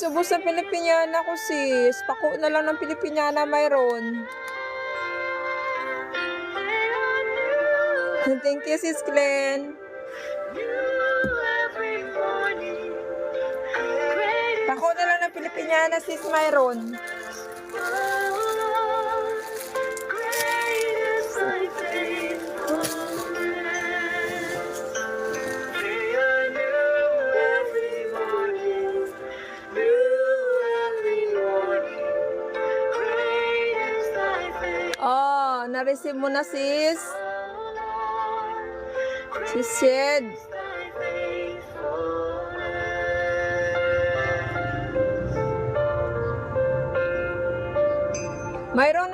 ubos sa Pilipiniana ko, sis. Pako na lang ng Pilipiniana mayroon. Thank you, sis Glenn. Pako na lang ng Pilipiniana, sis mayroon. Oh, na-receive mo na, sis. Sis Shed. Mayroon na